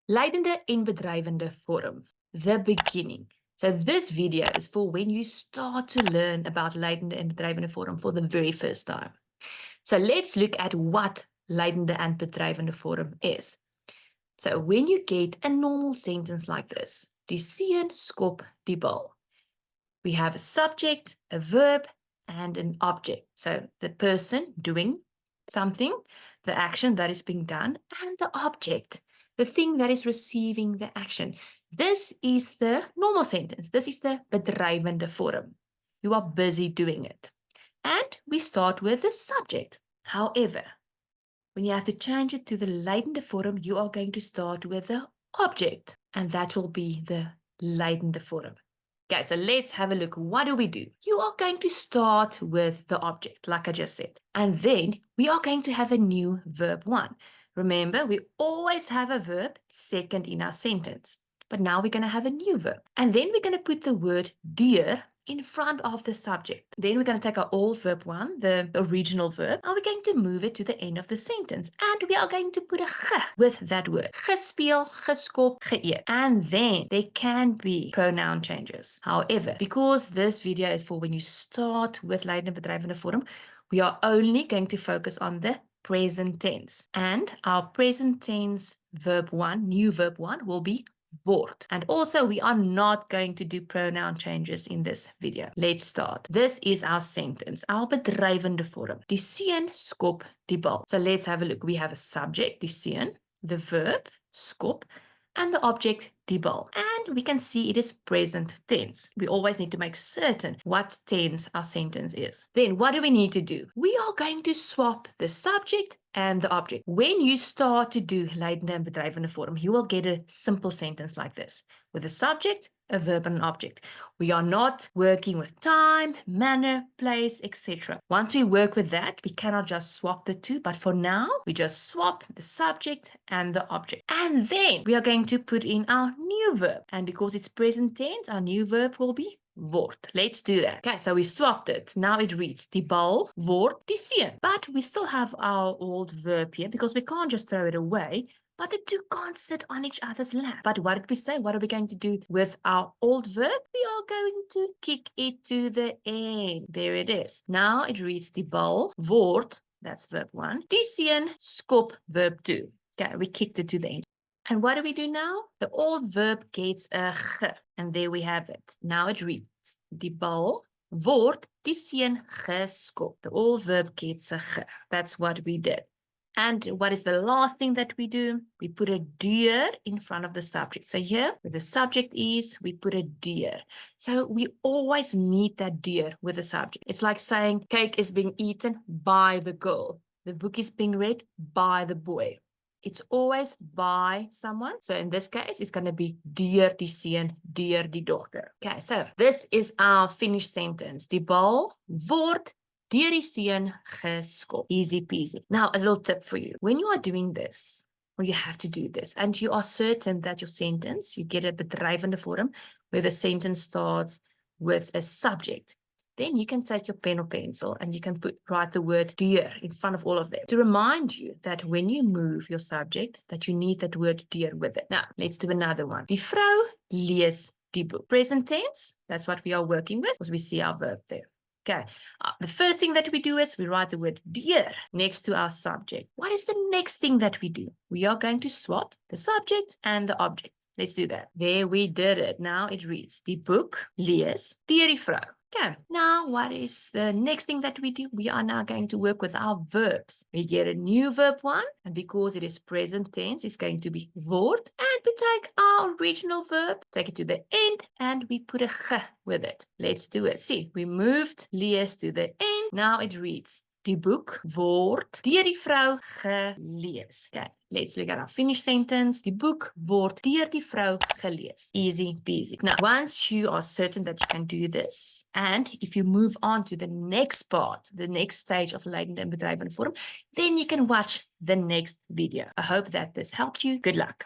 Lydende en bedrijvende vorm, the beginning. So this video is for when you start to learn about lydende en bedrijvende vorm for the very first time. So let's look at what lydende and bedrijvende vorm is. So when you get a normal sentence like this, die seun skop die bal. We have a subject, a verb, and an object. So the person doing something, the action that is being done, and the object, the thing that is receiving the action. This is the normal sentence. This is the bedrijvende vorm. You are busy doing it. And we start with the subject. However, when you have to change it to the lydende vorm, you are going to start with the object, and that will be the lydende vorm. Okay, so let's have a look. What do we do? You are going to start with the object, like I just said. And then we are going to have a new verb 1. Remember, we always have a verb second in our sentence. But now we're going to have a new verb. And then we're going to put the word deur in front of the subject. Then we're going to take our old verb 1, the original verb, and we're going to move it to the end of the sentence. And we are going to put a ge with that word. Gespeel, geskop, geëet. And then there can be pronoun changes. However, because this video is for when you start with lydende bedrijvende vorm, we are only going to focus on the present tense. And our present tense verb 1, new verb 1, will be word. And also we are not going to do pronoun changes in this video. Let's start. This is our sentence, our bedrijvende vorm. Die seun skop die bal. So let's have a look. We have a subject, die seun, the verb, skop, and the object, die bal. And we can see it is present tense. We always need to make certain what tense our sentence is. Then what do we need to do? We are going to swap the subject and the object. When you start to do lydende en bedrijvende vorm, you will get a simple sentence like this, with a subject, a verb, and an object. We are not working with time, manner, place, etc. Once we work with that, we cannot just swap the two, but for now, we just swap the subject and the object. And then we are going to put in our new verb. And because it's present tense, our new verb will be word. Let's do that. Okay, so we swapped it. Now it reads die bal word die seun. But we still have our old verb here because we can't just throw it away. But the two can't sit on each other's lap. But what did we say? What are we going to do with our old verb? We are going to kick it to the end. There it is. Now it reads die bal word, that's verb 1, die seun skop verb 2. Okay, we kicked it to the end. And what do we do now? The old verb gets a ge. And there we have it. Now it reads, die bal word die seun geskop. The old verb gets a ge. That's what we did. And what is the last thing that we do? We put a deur in front of the subject. So here, where the subject is, we put a deur. So we always need that deur with the subject. It's like saying cake is being eaten by the girl. The book is being read by the boy. It's always by someone. So in this case, it's going to be deur die seun, deur die dogter. Okay, so this is our finished sentence. Die bal word deur die seun geskop. Easy peasy. Now, a little tip for you. When you are doing this, or you have to do this, and you are certain that your sentence, you get a bedrijvende vorm, where the sentence starts with a subject, then you can take your pen or pencil and you can write the word deur in front of all of them to remind you that when you move your subject, that you need that word deur with it. Now, let's do another one. Die vrou lees die boek. Present tense, that's what we are working with because we see our verb there. Okay, the first thing that we do is we write the word deur next to our subject. What is the next thing that we do? We are going to swap the subject and the object. Let's do that. There we did it. Now it reads, die boek lees deur die vrou. Okay, now what is the next thing that we do? We are now going to work with our verbs. We get a new verb 1, and because it is present tense, it's going to be word. And we take our original verb, take it to the end, and we put a ge with it. Let's do it. See, we moved lees to the end. Now it reads, die boek word deur die vrou gelees. Okay, let's look at our finished sentence. Die boek word deur die vrou gelees. Easy peasy. Now, once you are certain that you can do this, and if you move on to the next part, the next stage of lydende en bedrijvende vorm, then you can watch the next video. I hope that this helped you. Good luck.